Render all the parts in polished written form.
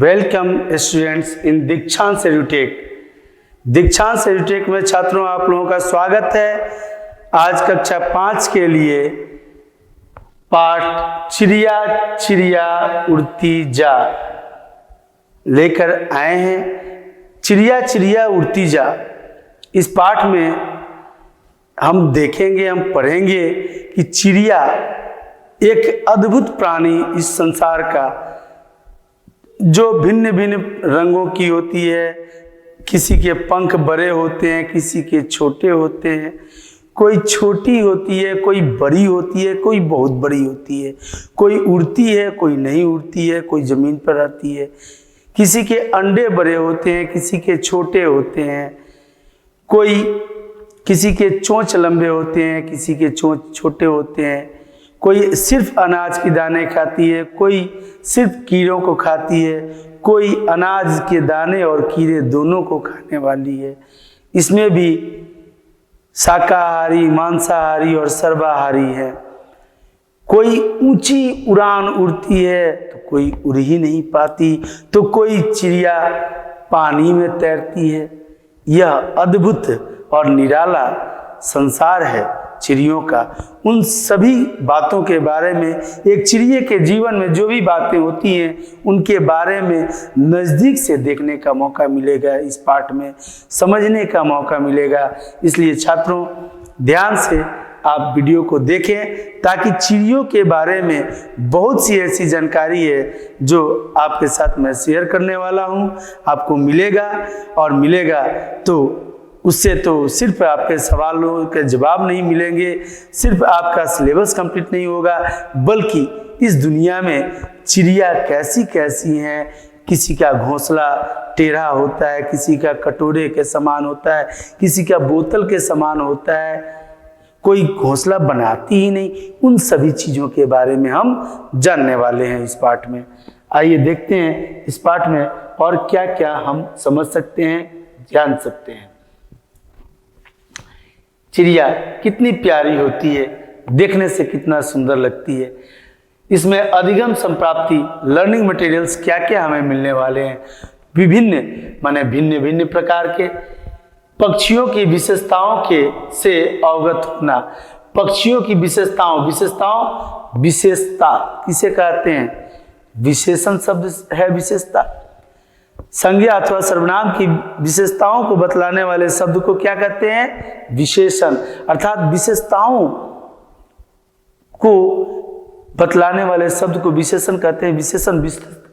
Welcome students in दीक्षांत edutech. दीक्षांत edutech में छात्रों आप लोगों का स्वागत है। आज कक्षा 5 के लिए पाठ चिड़िया चिड़िया उड़ती जा लेकर आए हैं। चिड़िया चिड़िया उड़ती जा इस पाठ में हम देखेंगे, हम पढ़ेंगे कि चिड़िया एक अद्भुत प्राणी इस संसार का, जो भिन्न भिन्न रंगों की होती है। किसी के पंख बड़े होते हैं, किसी के छोटे होते हैं, कोई छोटी होती है, कोई बड़ी होती है, कोई बहुत बड़ी होती है, कोई उड़ती है, कोई नहीं उड़ती है, कोई जमीन पर रहती है। किसी के अंडे बड़े होते हैं, किसी के छोटे होते हैं, किसी के चोंच लंबे होते हैं, किसी के चोंच छोटे होते हैं। कोई सिर्फ अनाज के दाने खाती है, कोई सिर्फ कीड़ों को खाती है, कोई अनाज के दाने और कीड़े दोनों को खाने वाली है। इसमें भी शाकाहारी, मांसाहारी और सर्वाहारी है। कोई ऊंची उड़ान उड़ती है तो कोई उड़ ही नहीं पाती, तो कोई चिड़िया पानी में तैरती है। यह अद्भुत और निराला संसार है चिड़ियों का। उन सभी बातों के बारे में, एक चिड़िए के जीवन में जो भी बातें होती हैं उनके बारे में नज़दीक से देखने का मौका मिलेगा, इस पाठ में समझने का मौका मिलेगा। इसलिए छात्रों ध्यान से आप वीडियो को देखें, ताकि चिड़ियों के बारे में बहुत सी ऐसी जानकारी है जो आपके साथ मैं शेयर करने वाला हूँ, आपको मिलेगा। और मिलेगा तो उससे तो सिर्फ आपके सवालों के जवाब नहीं मिलेंगे, सिर्फ आपका सिलेबस कंप्लीट नहीं होगा, बल्कि इस दुनिया में चिड़िया कैसी कैसी हैं। किसी का घोंसला टेढ़ा होता है, किसी का कटोरे के समान होता है, किसी का बोतल के समान होता है, कोई घोंसला बनाती ही नहीं। उन सभी चीज़ों के बारे में हम जानने वाले हैं इस पाठ में। आइए देखते हैं इस पाठ में और क्या क्या हम समझ सकते हैं, जान सकते हैं। चिड़िया कितनी प्यारी होती है, देखने से कितना सुंदर लगती है। इसमें अधिगम संप्राप्ति लर्निंग मटेरियल्स क्या क्या हमें मिलने वाले हैं। भिन्न भिन्न प्रकार के पक्षियों की विशेषताओं के से अवगत होना। पक्षियों की विशेषता किसे कहते हैं? विशेषण शब्द है विशेषता। संज्ञा अथवा सर्वनाम की विशेषताओं को बतलाने वाले शब्द को क्या कहते हैं? विशेषण। अर्थात विशेषताओं को बतलाने वाले शब्द को विशेषण कहते हैं। विशेषण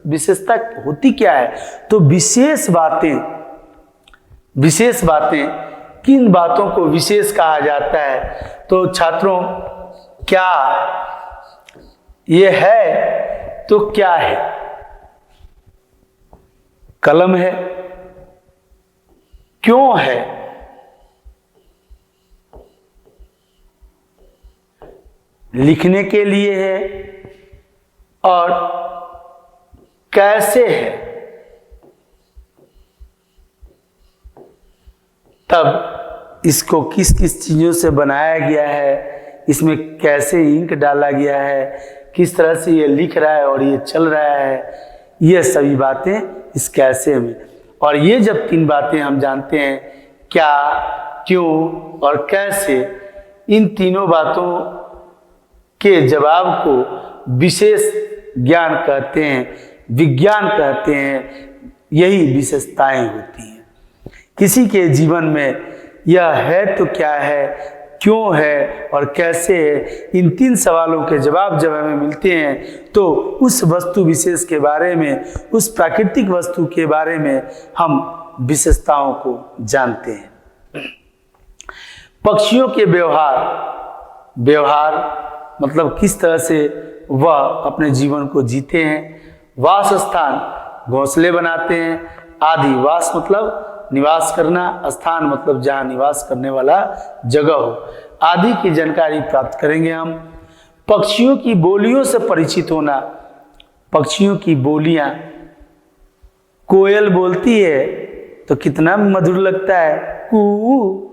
विशेषता होती क्या है? तो विशेष बातें किन बातों को विशेष कहा जाता है? तो छात्रों क्या ये है तो क्या है? कलम है। क्यों है? लिखने के लिए है। और कैसे है? तब इसको किस किस चीजों से बनाया गया है, इसमें कैसे इंक डाला गया है, किस तरह से ये लिख रहा है और ये चल रहा है, ये सभी बातें इस कैसे में। और ये जब 3 बातें हम जानते हैं, क्या, क्यों और कैसे, इन तीनों बातों के जवाब को विशेष ज्ञान कहते हैं, विज्ञान कहते हैं। यही विशेषताएं होती हैं किसी के जीवन में। यह है तो क्या है, क्यों है और कैसे है, इन 3 सवालों के जवाब जब हमें मिलते हैं तो उस वस्तु विशेष के बारे में, उस प्राकृतिक वस्तु के बारे में हम विशेषताओं को जानते हैं। पक्षियों के व्यवहार मतलब किस तरह से वह अपने जीवन को जीते हैं। वासस्थान, घोंसले बनाते हैं आदि। वास मतलब निवास करना, स्थान मतलब जहाँ निवास करने वाला जगह हो, आदि की जानकारी प्राप्त करेंगे हम। पक्षियों की बोलियों से परिचित होना। पक्षियों की बोलियां, कोयल बोलती है तो कितना मधुर लगता है, कू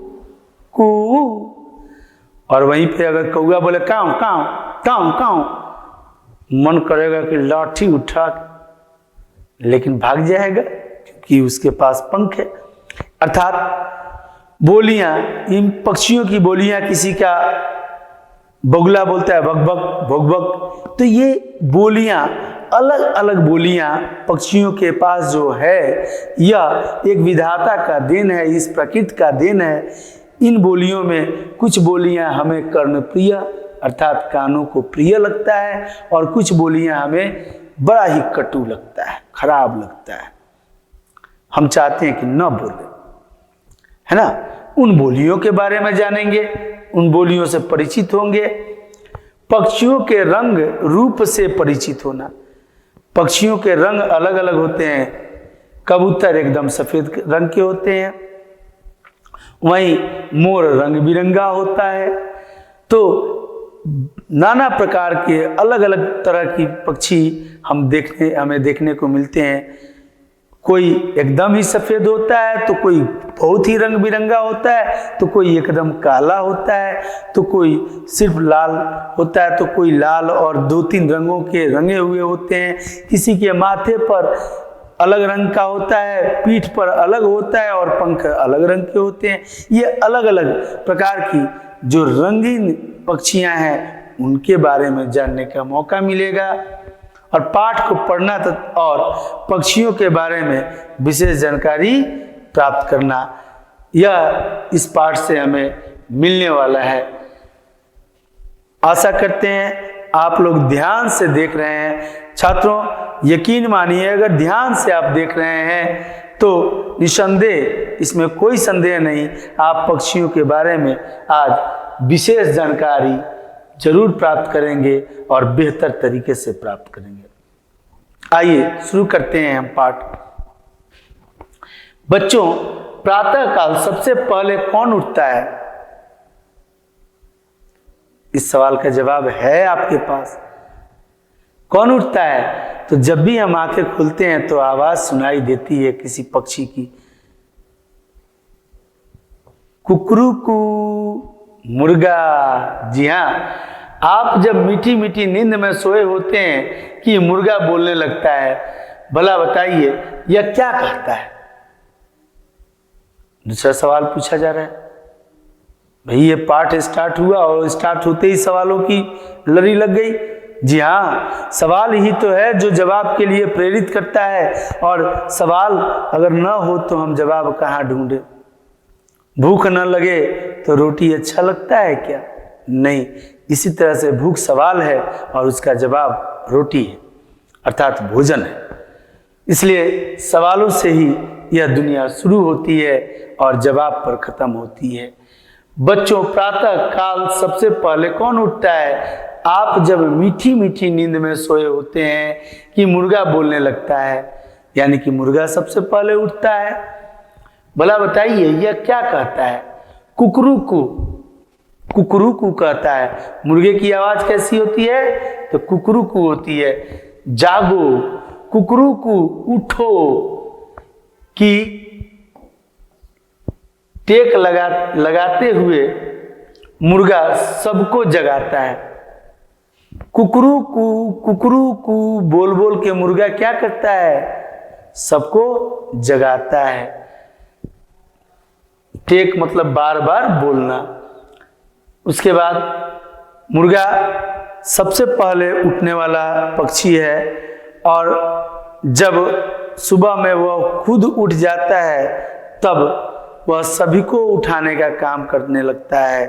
कू। और वहीं पे अगर कौआ बोले काऊ काऊ काऊ काऊ, मन करेगा कि लाठी उठा लेकिन भाग जाएगा क्योंकि उसके पास पंख है। अर्थात बोलियां, इन पक्षियों की बोलियां, किसी का बगुला बोलता है बक बक भोक भोक, तो ये बोलियां, अलग अलग बोलियां पक्षियों के पास जो है, यह एक विधाता का देन है, इस प्रकृति का देन है। इन बोलियों में कुछ बोलियां हमें कर्णप्रिय अर्थात कानों को प्रिय लगता है, और कुछ बोलियां हमें बड़ा ही कटु लगता है, खराब लगता है, हम चाहते हैं कि न बोले, है ना। उन बोलियों के बारे में जानेंगे, उन बोलियों से परिचित होंगे। पक्षियों के रंग रूप से परिचित होना। पक्षियों के रंग अलग अलग होते हैं। कबूतर एकदम सफेद रंग के होते हैं, वहीं मोर रंग बिरंगा होता है। तो नाना प्रकार के अलग अलग तरह की पक्षी हमें देखने को मिलते हैं। कोई एकदम ही सफेद होता है, तो कोई बहुत ही रंग बिरंगा होता है, तो कोई एकदम काला होता है, तो कोई सिर्फ लाल होता है, तो कोई लाल और 2-3 रंगों के रंगे हुए होते हैं। किसी के माथे पर अलग रंग का होता है, पीठ पर अलग होता है और पंख अलग रंग के होते हैं। ये अलग अलग प्रकार की जो रंगीन पक्षियां हैं उनके बारे में जानने का मौका मिलेगा। और पाठ को पढ़ना और पक्षियों के बारे में विशेष जानकारी प्राप्त करना, यह इस पाठ से हमें मिलने वाला है। आशा करते हैं आप लोग ध्यान से देख रहे हैं। छात्रों, यकीन मानिए, अगर ध्यान से आप देख रहे हैं तो निसंदेह, इसमें कोई संदेह नहीं, आप पक्षियों के बारे में आज विशेष जानकारी जरूर प्राप्त करेंगे और बेहतर तरीके से प्राप्त करेंगे। आइए शुरू करते हैं हम पाठ। बच्चों, प्रातः काल सबसे पहले कौन उठता है? इस सवाल का जवाब है आपके पास। कौन उठता है? तो जब भी हम आंखें खोलते हैं तो आवाज सुनाई देती है किसी पक्षी की, कुकरूकू, मुर्गा। जी हाँ, आप जब मीठी मीठी नींद में सोए होते हैं कि मुर्गा बोलने लगता है, भला बताइए यह क्या कहता है? दूसरा सवाल पूछा जा रहा है। भाई ये पाठ स्टार्ट हुआ और स्टार्ट होते ही सवालों की लड़ी लग गई। जी हाँ, सवाल ही तो है जो जवाब के लिए प्रेरित करता है, और सवाल अगर न हो तो हम जवाब कहाँ ढूंढे? भूख न लगे तो रोटी अच्छा लगता है क्या? नहीं। इसी तरह से भूख सवाल है और उसका जवाब रोटी है, अर्थात भोजन है। इसलिए सवालों से ही यह दुनिया शुरू होती है और जवाब पर खत्म होती है। बच्चों, प्रातः काल सबसे पहले कौन उठता है? आप जब मीठी मीठी नींद में सोए होते हैं कि मुर्गा बोलने लगता है, यानी कि मुर्गा सबसे पहले उठता है। भला बताइए यह क्या कहता है? कुकरूकू, कुकरूकू कहता है। मुर्गे की आवाज कैसी होती है? तो कुकरूकू होती है। जागो, कुकरूकू, उठो, कि टेक लगाते हुए मुर्गा सबको जगाता है। कुकरूकू, कुकरूकू बोल बोल के मुर्गा क्या करता है? सबको जगाता है। टेक मतलब बार बार बोलना। उसके बाद मुर्गा सबसे पहले उठने वाला पक्षी है, और जब सुबह में वह खुद उठ जाता है तब वह सभी को उठाने का काम करने लगता है।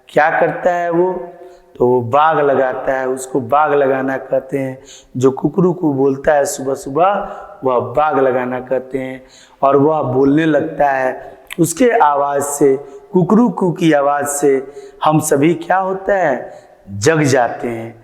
क्या करता है वो? तो वो बाग लगाता है। उसको बाग लगाना कहते हैं। जो कुकरूकू बोलता है सुबह सुबह, वह बाग लगाना कहते हैं। और वह बोलने लगता है। उसके आवाज से, कुकरूकू की आवाज से हम सभी क्या होता है? जग जाते हैं।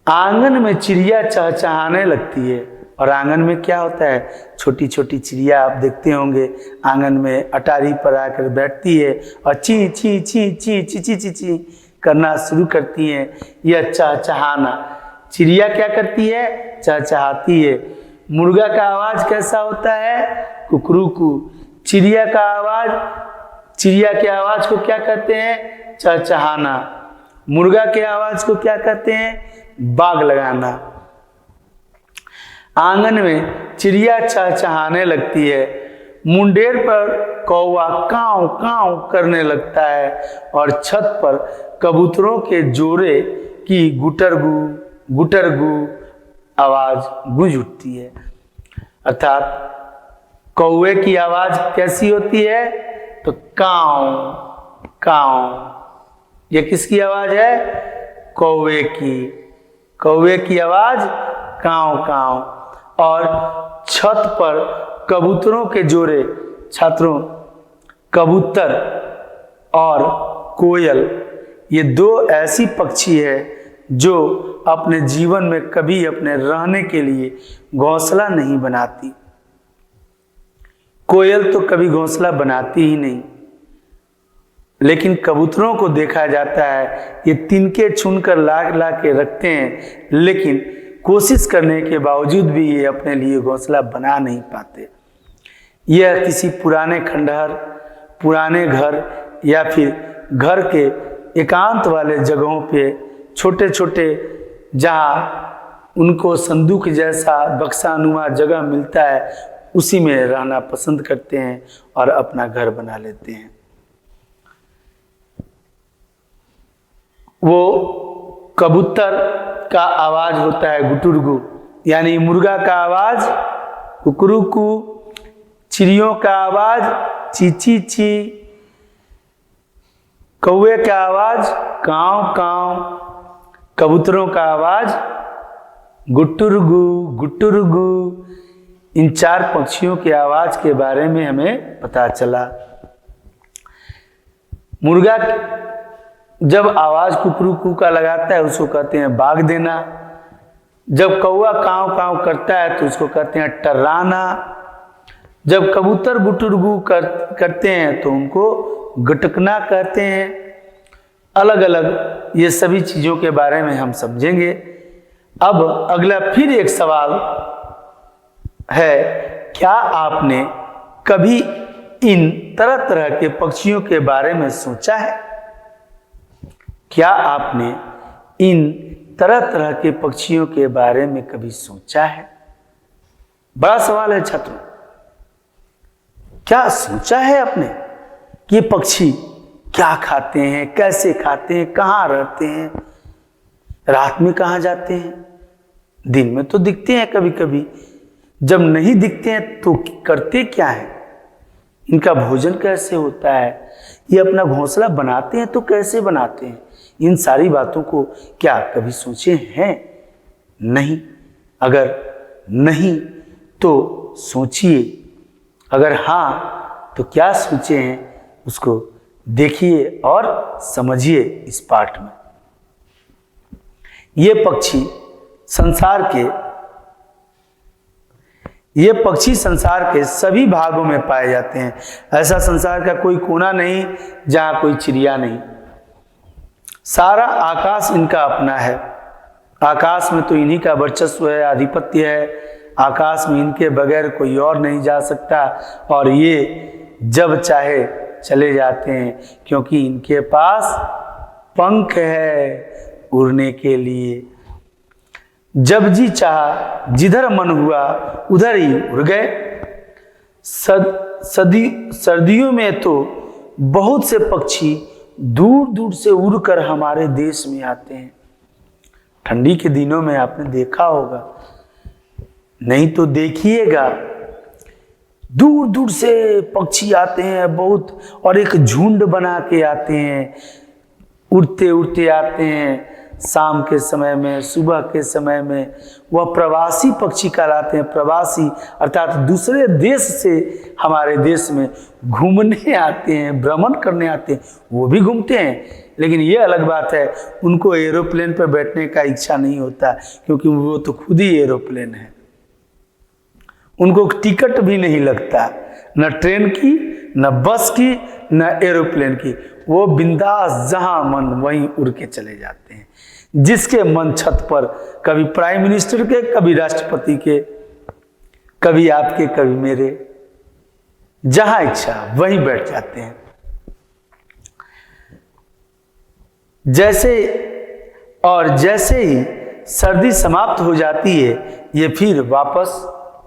आंगन में चिड़िया चहचहाने लगती है, और आंगन में क्या होता है? छोटी छोटी चिड़िया आप देखते होंगे आंगन में अटारी पर आकर बैठती है और ची ची ची ची ची ची ची ची करना शुरू करती हैं। यह चहचहाना। चिड़िया क्या करती है? चहचहाती है। मुर्गा का आवाज कैसा होता है? कुकरूकू। चिड़िया का आवाज, चिड़िया के आवाज को क्या कहते हैं? चहचहाना। मुर्गा के आवाज को क्या कहते हैं? बाग लगाना। आंगन में चिड़िया चहचहाने लगती है, मुंडेर पर कौवा काव काव करने लगता है और छत पर कबूतरों के जोड़े की गुटरगू आवाज गूंज उठती है। अर्थात कौवे की आवाज कैसी होती है? तो काव काव। ये किसकी आवाज है? कौवे की। कौवे की आवाज काव काव। और छत पर कबूतरों के जोड़े, छात्रों, कबूतर और कोयल, ये दो ऐसी पक्षी है जो अपने जीवन में कभी अपने रहने के लिए घोंसला नहीं बनाती। कोयल तो कभी घोंसला बनाती ही नहीं, लेकिन कबूतरों को देखा जाता है ये तिनके चुनकर ला के रखते हैं, लेकिन कोशिश करने के बावजूद भी ये अपने लिए घोंसला बना नहीं पाते। यह किसी पुराने खंडहर, पुराने घर या फिर घर के एकांत वाले जगहों पे छोटे छोटे जहाँ उनको संदूक जैसा बक्सानुमा जगह मिलता है उसी में रहना पसंद करते हैं और अपना घर बना लेते हैं। वो कबूतर का आवाज होता है गुटुरगु, यानी मुर्गा का आवाज कुकरुकू, चिड़ियों का आवाज ची ची ची, कौवे का आवाज काव काव, कबूतरों का आवाज गुटुरगु गुटुरगु। इन चार पक्षियों की आवाज के बारे में हमें पता चला। मुर्गा जब आवाज कुकरुकू का लगाता है उसको कहते हैं बाग देना। जब कौवा काव काव करता है तो उसको कहते हैं टर्राना। जब कबूतर गुटुरगु करते हैं तो उनको गटकना कहते हैं। अलग अलग ये सभी चीजों के बारे में हम समझेंगे। अब अगला फिर एक सवाल है, क्या आपने कभी इन तरह तरह के पक्षियों के बारे में सोचा है? क्या आपने इन तरह तरह के पक्षियों के बारे में कभी सोचा है? बड़ा सवाल है छात्रों। क्या सोचा है आपने कि ये पक्षी क्या खाते हैं, कैसे खाते हैं, कहाँ रहते हैं, रात में कहाँ जाते हैं? दिन में तो दिखते हैं कभी कभी, जब नहीं दिखते हैं तो करते क्या है? इनका भोजन कैसे होता है? ये अपना घोंसला बनाते हैं तो कैसे बनाते हैं? इन सारी बातों को क्या कभी सोचे हैं? नहीं। अगर नहीं तो सोचिए, अगर हाँ तो क्या सोचे हैं उसको देखिए और समझिए इस पाठ में। ये पक्षी संसार के सभी भागों में पाए जाते हैं। ऐसा संसार का कोई कोना नहीं जहां कोई चिड़िया नहीं। सारा आकाश इनका अपना है। आकाश में तो इन्हीं का वर्चस्व है, आधिपत्य है। आकाश में इनके बगैर कोई और नहीं जा सकता और ये जब चाहे चले जाते हैं, क्योंकि इनके पास पंख है उड़ने के लिए। जब जी चाहा, जिधर मन हुआ उधर ही उड़ गए। सर्दियों में तो बहुत से पक्षी दूर दूर से उड़कर हमारे देश में आते हैं। ठंडी के दिनों में आपने देखा होगा, नहीं तो देखिएगा, दूर दूर से पक्षी आते हैं बहुत, और एक झुंड बना के आते हैं, उड़ते उड़ते आते हैं। शाम के समय में, सुबह के समय में वह प्रवासी पक्षी कहलाते हैं। प्रवासी अर्थात दूसरे देश से हमारे देश में घूमने आते हैं, भ्रमण करने आते हैं। वो भी घूमते हैं, लेकिन ये अलग बात है, उनको एरोप्लेन पर बैठने का इच्छा नहीं होता, क्योंकि वो तो खुद ही एरोप्लेन है। उनको टिकट भी नहीं लगता, न ट्रेन की, न बस की, न एरोप्लेन की। वो बिंदास जहां मन वहीं उड़ के चले जाते हैं। जिसके मन छत पर, कभी प्राइम मिनिस्टर के, कभी राष्ट्रपति के, कभी आपके, कभी मेरे, जहां इच्छा वहीं बैठ जाते हैं। जैसे ही सर्दी समाप्त हो जाती है, ये फिर वापस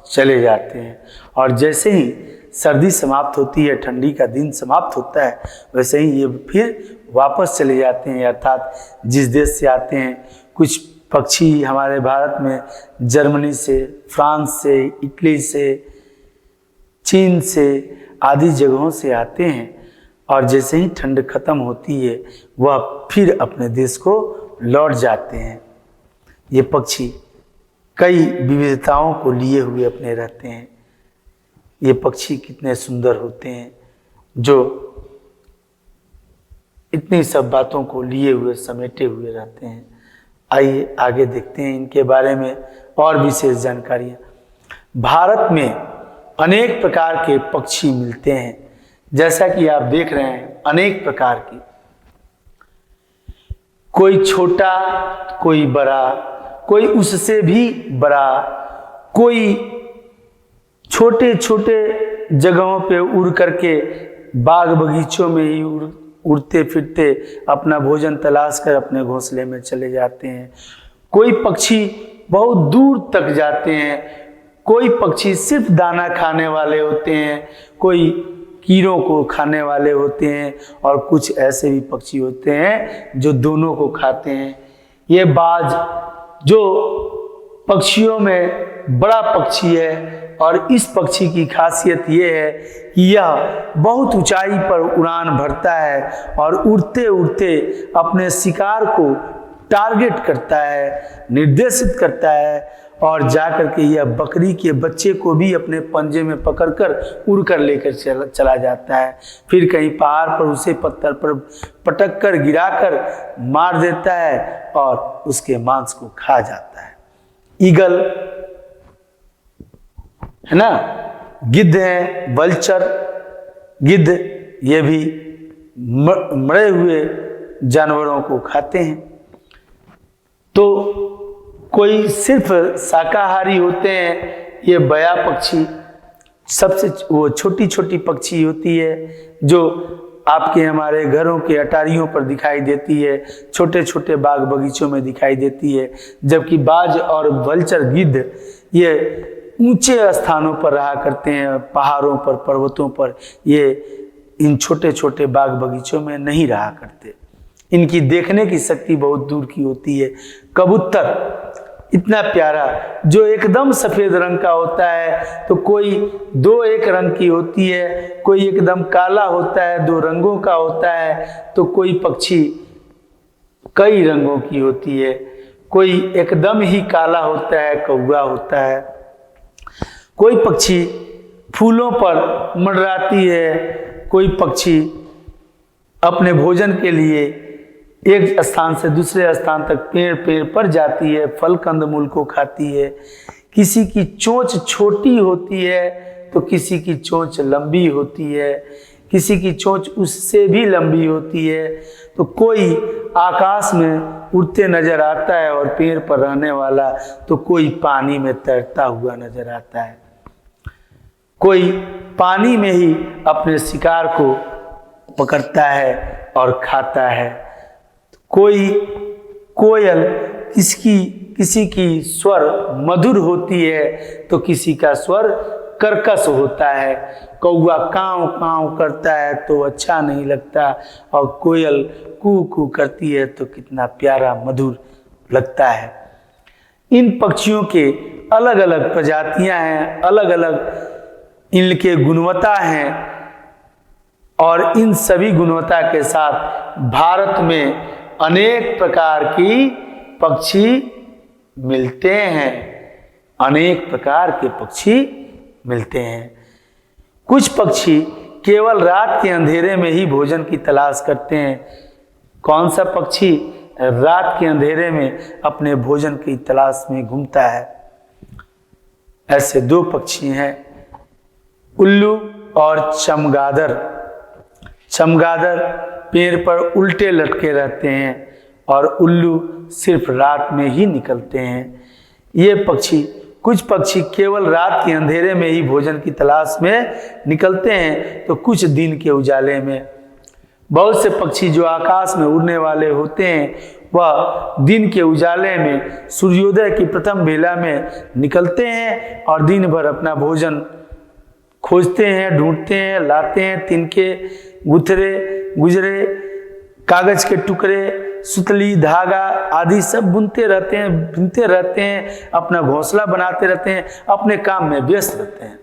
चले जाते हैं। और जैसे ही सर्दी समाप्त होती है, ठंडी का दिन समाप्त होता है, वैसे ही ये फिर वापस चले जाते हैं। अर्थात जिस देश से आते हैं, कुछ पक्षी हमारे भारत में जर्मनी से, फ्रांस से, इटली से, चीन से आदि जगहों से आते हैं, और जैसे ही ठंड खत्म होती है वह फिर अपने देश को लौट जाते हैं। ये पक्षी कई विविधताओं को लिए हुए अपने रहते हैं। ये पक्षी कितने सुंदर होते हैं जो इतनी सब बातों को लिए हुए समेटे हुए रहते हैं। आइए आगे देखते हैं इनके बारे में और विशेष जानकारियाँ। भारत में अनेक प्रकार के पक्षी मिलते हैं, जैसा कि आप देख रहे हैं, अनेक प्रकार की। कोई छोटा, कोई बड़ा, कोई उससे भी बड़ा, कोई छोटे छोटे जगहों पे उड़ करके बाग बगीचों में ही उड़ते फिरते अपना भोजन तलाश कर अपने घोंसले में चले जाते हैं। कोई पक्षी बहुत दूर तक जाते हैं, कोई पक्षी सिर्फ दाना खाने वाले होते हैं, कोई कीड़ों को खाने वाले होते हैं, और कुछ ऐसे भी पक्षी होते हैं जो दोनों को खाते हैं। ये बाज जो पक्षियों में बड़ा पक्षी है, और इस पक्षी की खासियत ये है कि यह बहुत ऊंचाई पर उड़ान भरता है और उड़ते उड़ते अपने शिकार को टारगेट करता है, निर्देशित करता है, और जाकर के यह बकरी के बच्चे को भी अपने पंजे में पकड़कर उड़कर लेकर चला जाता है। फिर कहीं पहाड़ पर उसे पत्थर पर पटक कर गिराकर मार देता है और उसके मांस को खा जाता है। ईगल है ना, गिद्ध है, वल्चर, गिद्ध, ये भी मरे हुए जानवरों को खाते हैं। तो कोई सिर्फ शाकाहारी होते हैं। ये बया पक्षी सबसे वो छोटी छोटी पक्षी होती है जो आपके हमारे घरों के अटारियों पर दिखाई देती है, छोटे छोटे बाग बगीचों में दिखाई देती है। जबकि बाज और वल्चर, गिद्ध, ये ऊंचे स्थानों पर रहा करते हैं, पहाड़ों पर, पर्वतों पर। ये इन छोटे छोटे बाग बगीचों में नहीं रहा करते। इनकी देखने की शक्ति बहुत दूर की होती है। कबूतर इतना प्यारा, जो एकदम सफेद रंग का होता है, तो कोई दो एक रंग की होती है, कोई एकदम काला होता है, दो रंगों का होता है, तो कोई पक्षी कई रंगों की होती है, कोई एकदम ही काला होता है, कौवा होता है। कोई पक्षी फूलों पर मंडराती है, कोई पक्षी अपने भोजन के लिए एक स्थान से दूसरे स्थान तक पेड़ पेड़ पर जाती है, फल कंदमूल को खाती है। किसी की चोंच छोटी होती है तो किसी की चोंच लंबी होती है, किसी की चोंच उससे भी लंबी होती है। तो कोई आकाश में उड़ते नजर आता है और पेड़ पर रहने वाला, तो कोई पानी में तैरता हुआ नजर आता है। कोई पानी में ही अपने शिकार को पकड़ता है और खाता है। कोई कोयल, किसी की स्वर मधुर होती है तो किसी का स्वर कर्कश होता है। कौवा काव काव करता है तो अच्छा नहीं लगता, और कोयल कू कू करती है तो कितना प्यारा मधुर लगता है। इन पक्षियों के अलग अलग प्रजातियां हैं, अलग अलग इनके गुणवत्ता हैं, और इन सभी गुणवत्ता के साथ भारत में अनेक प्रकार की पक्षी मिलते हैं। अनेक प्रकार के पक्षी मिलते हैं। कुछ पक्षी केवल रात के अंधेरे में ही भोजन की तलाश करते हैं। कौन सा पक्षी रात के अंधेरे में अपने भोजन की तलाश में घूमता है? ऐसे दो पक्षी हैं, उल्लू और चमगादड़। चमगादड़ पेड़ पर उल्टे लटके रहते हैं और उल्लू सिर्फ रात में ही निकलते हैं। ये पक्षी, कुछ पक्षी केवल रात के अंधेरे में ही भोजन की तलाश में निकलते हैं, तो कुछ दिन के उजाले में। बहुत से पक्षी जो आकाश में उड़ने वाले होते हैं वह दिन के उजाले में सूर्योदय की प्रथम बेला में निकलते हैं और दिन भर अपना भोजन खोजते हैं, ढूंढते हैं, लाते हैं। तिनके, गुथरे, गुजरे, कागज के टुकड़े, सुतली, धागा आदि सब बुनते रहते हैं, बुनते रहते हैं, अपना घोंसला बनाते रहते हैं, अपने काम में व्यस्त रहते हैं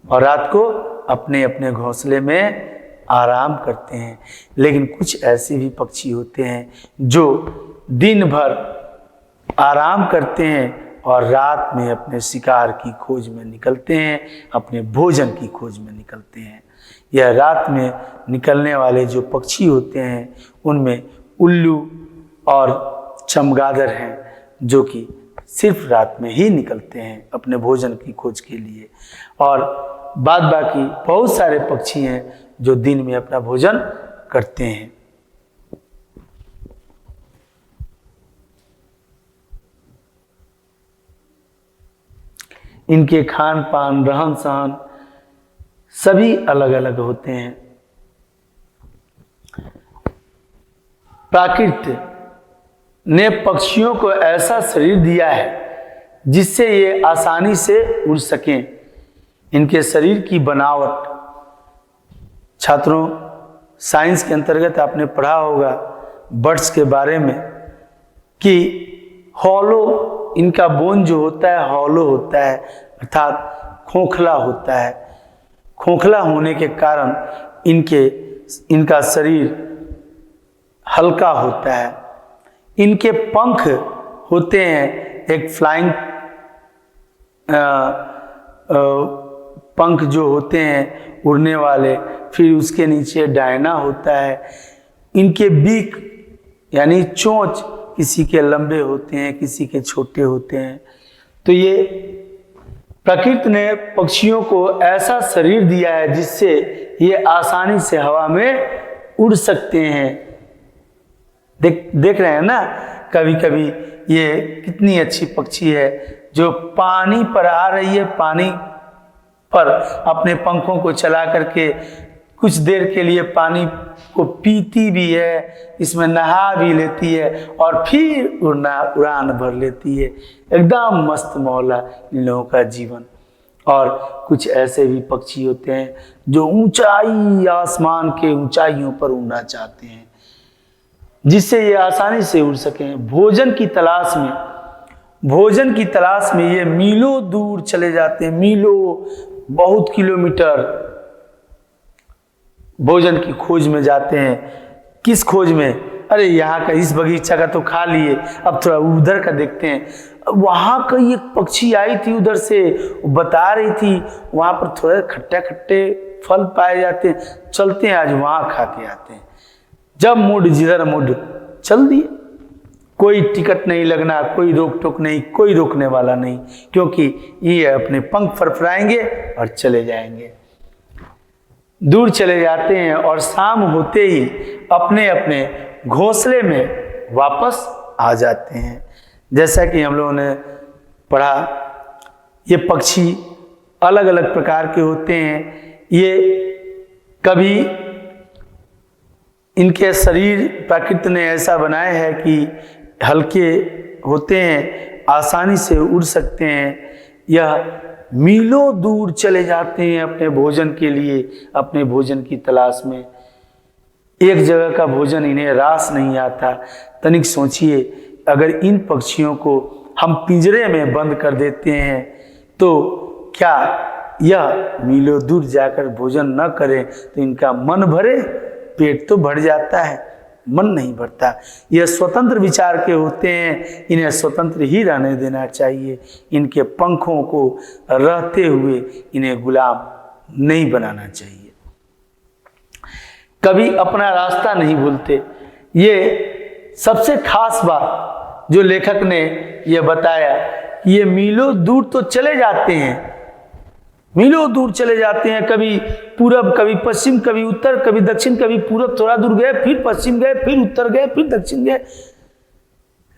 और रात को अपने अपने घोंसले में आराम करते हैं। लेकिन कुछ ऐसे भी पक्षी होते हैं जो दिन भर आराम करते हैं और रात में अपने शिकार की खोज में निकलते हैं, अपने भोजन की खोज में निकलते हैं। यह रात में निकलने वाले जो पक्षी होते हैं उनमें उल्लू और चमगादड़ हैं, जो कि सिर्फ रात में ही निकलते हैं अपने भोजन की खोज के लिए, और बाद बाकी बहुत सारे पक्षी हैं जो दिन में अपना भोजन करते हैं। इनके खान पान, रहन सहन सभी अलग अलग होते हैं। प्रकृति ने पक्षियों को ऐसा शरीर दिया है जिससे ये आसानी से उड़ सकें। इनके शरीर की बनावट, छात्रों साइंस के अंतर्गत आपने पढ़ा होगा बर्ड्स के बारे में कि हॉलो, इनका बोन जो होता है हॉलो होता है, अर्थात खोखला होता है। खोखला होने के कारण इनका शरीर हल्का होता है। इनके पंख होते हैं एक फ्लाइंग पंख जो होते हैं उड़ने वाले, फिर उसके नीचे डायना होता है। इनके बीक यानी चोंच किसी के लंबे होते हैं, किसी के छोटे होते हैं। तो ये प्रकृति ने पक्षियों को ऐसा शरीर दिया है जिससे ये आसानी से हवा में उड़ सकते हैं। देख रहे हैं ना, कभी कभी ये कितनी अच्छी पक्षी है जो पानी पर आ रही है, पानी पर अपने पंखों को चला करके कुछ देर के लिए पानी को पीती भी है, इसमें नहा भी लेती है और फिर उड़ान भर लेती है। एकदम मस्त मौला इन लोगों का जीवन। और कुछ ऐसे भी पक्षी होते हैं जो ऊंचाई, आसमान के ऊंचाइयों पर उड़ना चाहते हैं जिससे ये आसानी से उड़ सकें। भोजन की तलाश में ये मीलों दूर चले जाते हैं, मीलों, बहुत किलोमीटर भोजन की खोज में जाते हैं। किस खोज में? अरे यहाँ का इस बगीचा का तो खा लिए, अब थोड़ा उधर का देखते हैं। वहां का एक पक्षी आई थी उधर से, बता रही थी वहां पर थोड़े खट्टे खट्टे फल पाए जाते हैं, चलते हैं आज वहां खा के आते हैं। जब मूड जिधर मूड चल दिए, कोई टिकट नहीं लगना, कोई रोक टोक नहीं, कोई रोकने वाला नहीं, क्योंकि ये अपने पंख फरफराएंगे और चले जाएंगे, दूर चले जाते हैं और शाम होते ही अपने अपने घोंसले में वापस आ जाते हैं। जैसा कि हम लोगों ने पढ़ा, ये पक्षी अलग अलग प्रकार के होते हैं। ये कभी इनके शरीर प्रकृति ने ऐसा बनाया है कि हल्के होते हैं, आसानी से उड़ सकते हैं। यह मीलों दूर चले जाते हैं अपने भोजन के लिए, अपने भोजन की तलाश में। एक जगह का भोजन इन्हें रास नहीं आता। तनिक सोचिए, अगर इन पक्षियों को हम पिंजरे में बंद कर देते हैं तो क्या यह मीलों दूर जाकर भोजन न करें तो इनका मन भरे? पेट तो भर जाता है, मन नहीं भरता। यह स्वतंत्र विचार के होते हैं, इन्हें स्वतंत्र ही रहने देना चाहिए। इनके पंखों को रहते हुए इन्हें गुलाम नहीं बनाना चाहिए। कभी अपना रास्ता नहीं भूलते। ये सबसे खास बात जो लेखक ने यह बताया, ये मीलों दूर तो चले जाते हैं, मीलों दूर चले जाते हैं, कभी पूरब, कभी पश्चिम, कभी उत्तर, कभी दक्षिण, कभी पूरब थोड़ा दूर गए, फिर पश्चिम गए, फिर उत्तर गए, फिर दक्षिण गए,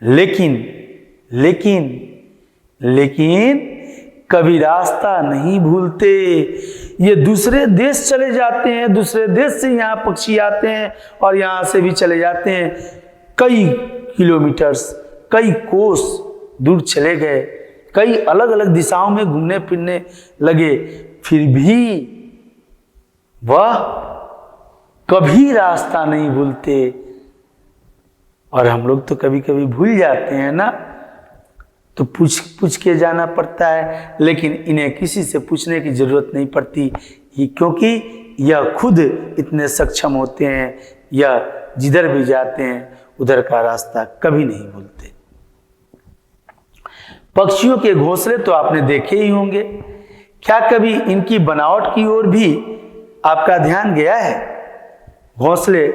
लेकिन कभी रास्ता नहीं भूलते। ये दूसरे देश चले जाते हैं, दूसरे देश से यहाँ पक्षी आते हैं और यहाँ से भी चले जाते हैं। कई किलोमीटर्स, कई कोस दूर चले गए, कई अलग अलग दिशाओं में घूमने फिरने लगे, फिर भी वह कभी रास्ता नहीं भूलते। और हम लोग तो कभी कभी भूल जाते हैं ना, तो पूछ के जाना पड़ता है, लेकिन इन्हें किसी से पूछने की जरूरत नहीं पड़ती, क्योंकि यह खुद इतने सक्षम होते हैं, यह जिधर भी जाते हैं उधर का रास्ता कभी नहीं भूलते। पक्षियों के घोंसले तो आपने देखे ही होंगे। क्या कभी इनकी बनावट की ओर भी आपका ध्यान गया है? घोंसले,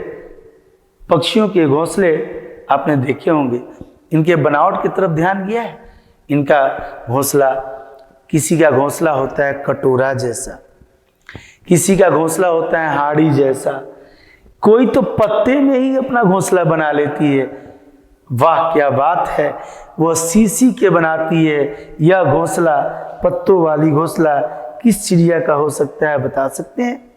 पक्षियों के घोंसले आपने देखे होंगे, इनके बनावट की तरफ ध्यान गया है? इनका घोंसला, किसी का घोंसला होता है कटोरा जैसा, किसी का घोंसला होता है हाड़ी जैसा, कोई तो पत्ते में ही अपना घोंसला बना लेती है। वाह क्या बात है, वह शीशी के बनाती है। यह घोंसला, पत्तों वाली घोंसला किस चिड़िया का हो सकता है, बता सकते हैं?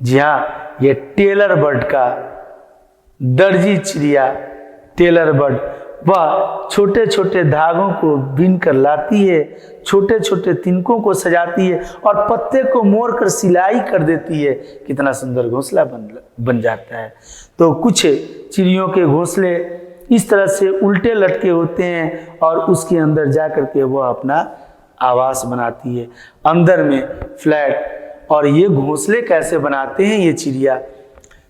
जी हाँ, यह टेलर बर्ड का, दर्जी चिड़िया टेलर बर्ड, वह छोटे छोटे धागों को बीन कर लाती है, छोटे छोटे तिनकों को सजाती है और पत्ते को मोड़ कर सिलाई कर देती है। कितना सुंदर घोंसला बन जाता है। तो कुछ चिड़ियों के घोंसले इस तरह से उल्टे लटके होते हैं और उसके अंदर जा कर के वह अपना आवास बनाती है, अंदर में फ्लैट। और ये घोंसले कैसे बनाते हैं ये चिड़िया?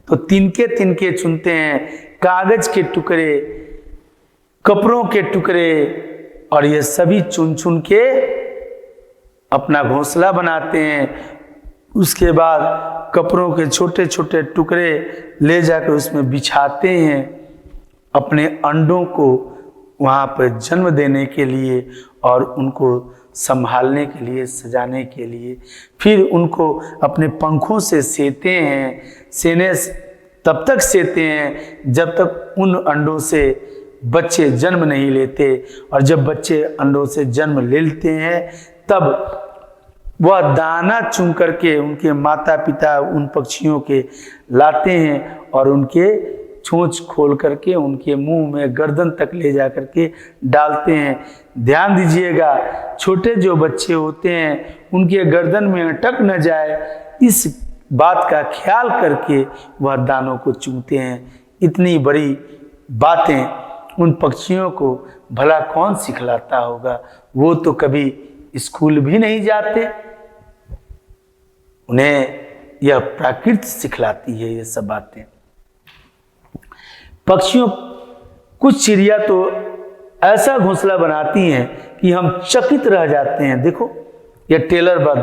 तो तिनके तिनके चुनते हैं, कागज के टुकड़े, कपड़ों के टुकड़े, और ये सभी चुन चुन के अपना घोंसला बनाते हैं। उसके बाद कपड़ों के छोटे छोटे टुकड़े ले जाकर उसमें बिछाते हैं अपने अंडों को वहाँ पर जन्म देने के लिए और उनको संभालने के लिए, सजाने के लिए। फिर उनको अपने पंखों से सेते हैं, तब तक सेते हैं जब तक उन अंडों से बच्चे जन्म नहीं लेते। और जब बच्चे अंडों से जन्म ले लेते हैं तब वह दाना चुन करके उनके माता पिता उन पक्षियों के लाते हैं और उनके चोंच खोल करके उनके मुंह में गर्दन तक ले जा करके डालते हैं। ध्यान दीजिएगा, छोटे जो बच्चे होते हैं उनके गर्दन में अटक न जाए, इस बात का ख्याल करके वह दानों को चूमते हैं। इतनी बड़ी बातें उन पक्षियों को भला कौन सिखलाता होगा? वो तो कभी स्कूल भी नहीं जाते, उन्हें यह प्रकृति सिखलाती है ये सब बातें। पक्षियों, कुछ चिड़िया तो ऐसा घोंसला बनाती हैं कि हम चकित रह जाते हैं। देखो, यह टेलर बर्ड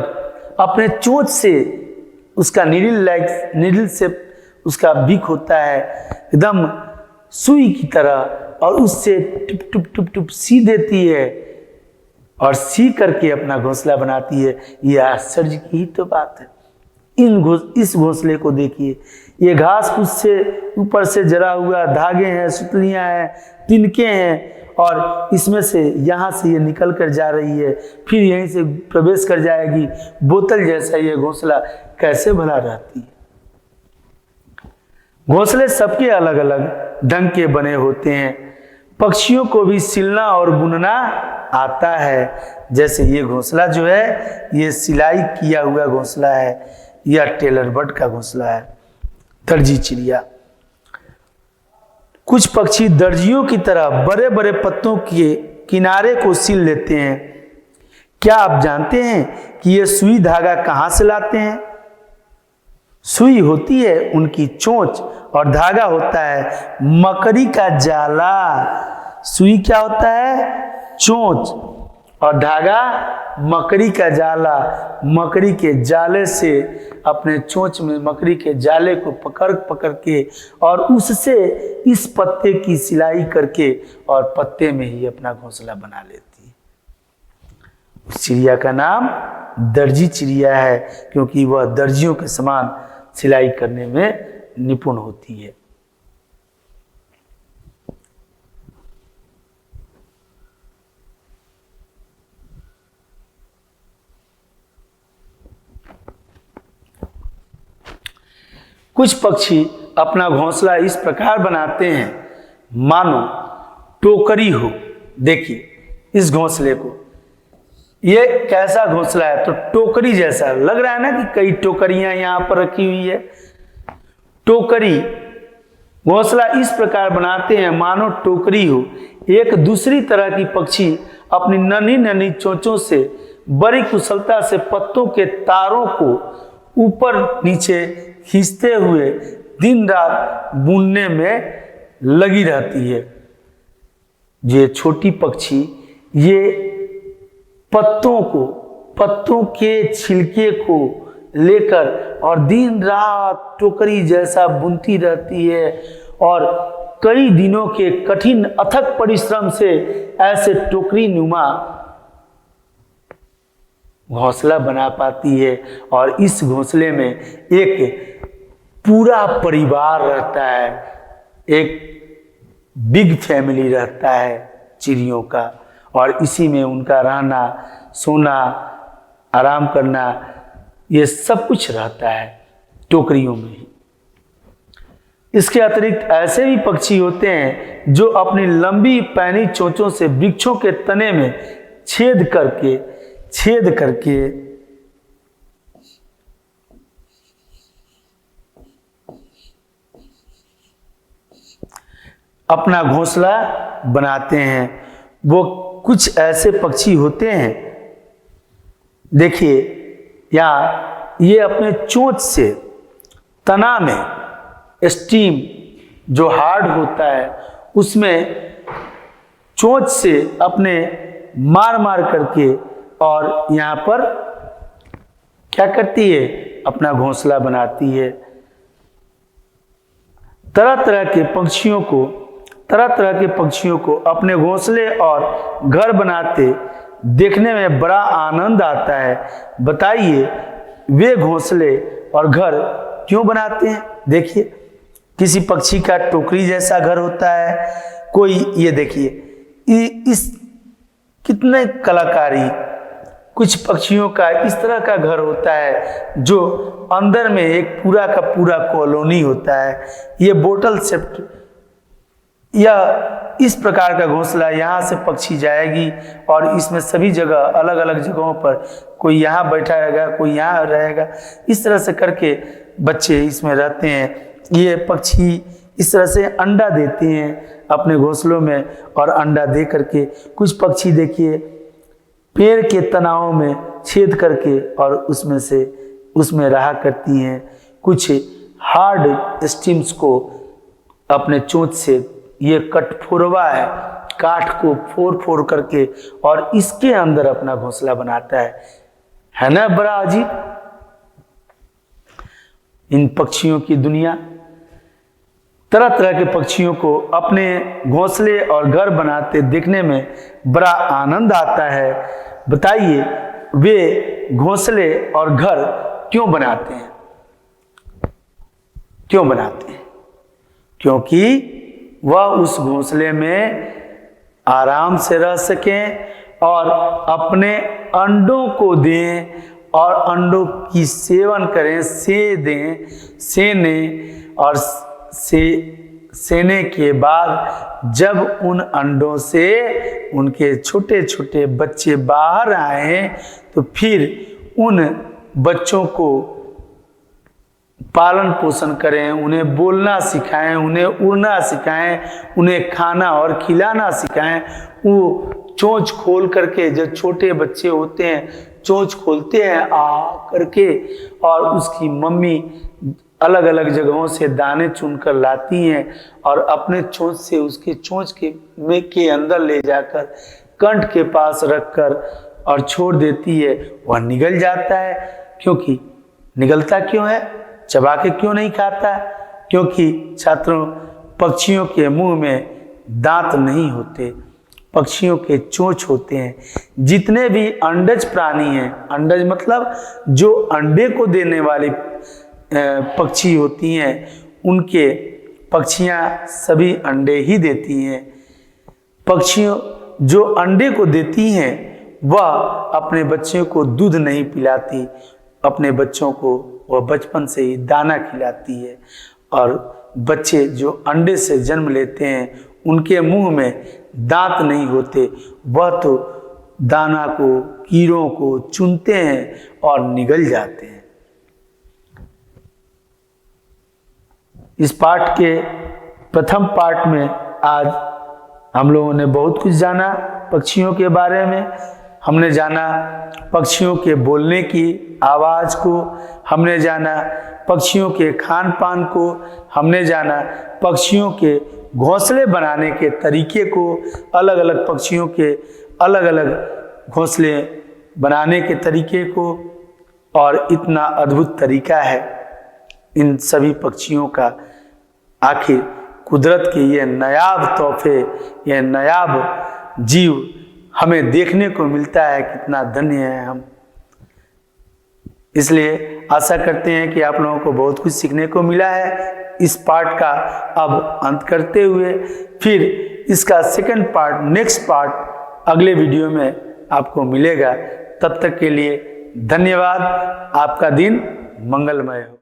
अपने चोंच से, उसका नीडल से उसका बीक होता है एकदम सुई की तरह, और उससे टुप टुप टुप टुप सी देती है और सी करके अपना घोंसला बनाती है। यह आश्चर्य की ही तो बात है। इस घोंसले को देखिए, ये घास फूस से ऊपर से जरा हुआ धागे हैं, सुतलियां हैं, तिनके हैं, और इसमें से यहाँ से ये निकल कर जा रही है, फिर यहीं से प्रवेश कर जाएगी। बोतल जैसा ये घोंसला कैसे भला रहती है? घोंसले सबके अलग अलग ढंग के बने होते हैं। पक्षियों को भी सिलना और बुनना आता है। जैसे ये घोंसला जो है ये सिलाई किया हुआ घोंसला है, यह टेलर बर्ड का घोंसला है, दर्जी चिड़िया। कुछ पक्षी दर्जियों की तरह बड़े बड़े पत्तों के किनारे को सिल लेते हैं। क्या आप जानते हैं कि ये सुई धागा कहाँ से लाते हैं? सुई होती है उनकी चोंच और धागा होता है मकड़ी का जाला। सुई क्या होता है? चोंच, और धागा मकड़ी का जाला। मकड़ी के जाले से, अपने चोंच में मकड़ी के जाले को पकड़ पकड़ के और उससे इस पत्ते की सिलाई करके और पत्ते में ही अपना घोंसला बना लेती है। उस चिड़िया का नाम दर्जी चिड़िया है, क्योंकि वह दर्जियों के समान सिलाई करने में निपुण होती है। कुछ पक्षी अपना घोंसला इस प्रकार बनाते हैं मानो टोकरी हो। देखिए इस घोंसले को, ये कैसा घोंसला है, तो टोकरी जैसा लग रहा है ना कि कई टोकरियां यहां पर रखी हुई है। टोकरी घोंसला इस प्रकार बनाते हैं मानो टोकरी हो। एक दूसरी तरह की पक्षी अपनी नन्ही नन्ही चोंचों से बड़ी कुशलता से पत्तों के तारों को ऊपर नीचे खींचते हुए दिन रात बुनने में लगी रहती है। ये छोटी पक्षी ये पत्तों के छिलके को लेकर और दिन रात टोकरी जैसा बुनती रहती है और कई दिनों के कठिन अथक परिश्रम से ऐसे टोकरी नुमा घोंसला बना पाती है। और इस घोंसले में एक पूरा परिवार रहता है, एक बिग फैमिली रहता है चिड़ियों का, और इसी में उनका रहना, सोना, आराम करना, ये सब कुछ रहता है टोकरियों में ही। इसके अतिरिक्त ऐसे भी पक्षी होते हैं जो अपनी लंबी पैनी चोंचों से वृक्षों के तने में छेद करके अपना घोंसला बनाते हैं। वो कुछ ऐसे पक्षी होते हैं, देखिए यहाँ ये अपने चोंच से तना में स्टीम जो हार्ड होता है उसमें चोंच से अपने मार मार करके और यहाँ पर क्या करती है, अपना घोंसला बनाती है। तरह तरह के पक्षियों को अपने घोंसले और घर बनाते देखने में बड़ा आनंद आता है। बताइए वे घोंसले और घर क्यों बनाते हैं? देखिए किसी पक्षी का टोकरी जैसा घर होता है, कोई ये देखिए इस कितने कलाकारी, कुछ पक्षियों का इस तरह का घर होता है जो अंदर में एक पूरा का पूरा कॉलोनी होता है। ये बोतल शेप्ड या इस प्रकार का घोंसला, यहाँ से पक्षी जाएगी और इसमें सभी जगह अलग अलग जगहों पर कोई यहाँ बैठा रहेगा, कोई यहाँ रहेगा, इस तरह से करके बच्चे इसमें रहते हैं। ये पक्षी इस तरह से अंडा देते हैं अपने घोंसलों में और अंडा दे करके कुछ पक्षी देखिए पेड़ के तनावों में छेद करके और उसमें रहा करती हैं। कुछ हार्ड स्टीम्स को अपने चोंच से, ये कठफोरवा है, काठ को फोड़ करके और इसके अंदर अपना घोंसला बनाता है ना, बड़ा अजीब इन पक्षियों की दुनिया। तरह तरह के पक्षियों को अपने घोंसले और घर बनाते देखने में बड़ा आनंद आता है। बताइए वे घोंसले और घर क्यों बनाते हैं? क्योंकि वह उस घोंसले में आराम से रह सकें और अपने अंडों को दें और अंडों की सेवन करें, सेने के बाद जब उन अंडों से उनके छोटे छोटे बच्चे बाहर आए तो फिर उन बच्चों को पालन पोषण करें, उन्हें बोलना सिखाएं, उन्हें उड़ना सिखाएं, उन्हें खाना और खिलाना सिखाएं। वो चोंच खोल करके, जब छोटे बच्चे होते हैं चोंच खोलते हैं आ करके और उसकी मम्मी अलग अलग जगहों से दाने चुनकर लाती हैं और अपने चोंच से उसके चोंच के अंदर ले जाकर कंठ के पास रखकर और छोड़ देती है। वह निगल जाता है। क्योंकि निगलता क्यों है? चबा के क्यों नहीं खाता? क्योंकि छात्रों, पक्षियों के मुंह में दांत नहीं होते, पक्षियों के चोंच होते हैं। जितने भी अंडज प्राणी हैं, अंडज मतलब जो अंडे को देने वाली पक्षी होती हैं, उनके पक्षियां सभी अंडे ही देती हैं। पक्षियों जो अंडे को देती हैं वह अपने बच्चों को दूध नहीं पिलाती, अपने बच्चों को वह बचपन से ही दाना खिलाती है और बच्चे जो अंडे से जन्म लेते हैं उनके मुंह में दांत नहीं होते, वह तो दाना को, कीड़ों को चुनते हैं और निगल जाते हैं। इस पाठ के प्रथम पाठ में आज हम लोगों ने बहुत कुछ जाना पक्षियों के बारे में। हमने जाना पक्षियों के बोलने की आवाज़ को, हमने जाना पक्षियों के खान पान को, हमने जाना पक्षियों के घोंसले बनाने के तरीके को, अलग अलग पक्षियों के अलग अलग घोंसले बनाने के तरीके को। और इतना अद्भुत तरीका है इन सभी पक्षियों का। आखिर कुदरत के ये नायाब तोहफे, ये नायाब जीव हमें देखने को मिलता है, कितना धन्य है हम। इसलिए आशा करते हैं कि आप लोगों को बहुत कुछ सीखने को मिला है। इस पार्ट का अब अंत करते हुए फिर इसका सेकंड पार्ट, नेक्स्ट पार्ट अगले वीडियो में आपको मिलेगा। तब तक के लिए धन्यवाद। आपका दिन मंगलमय हो।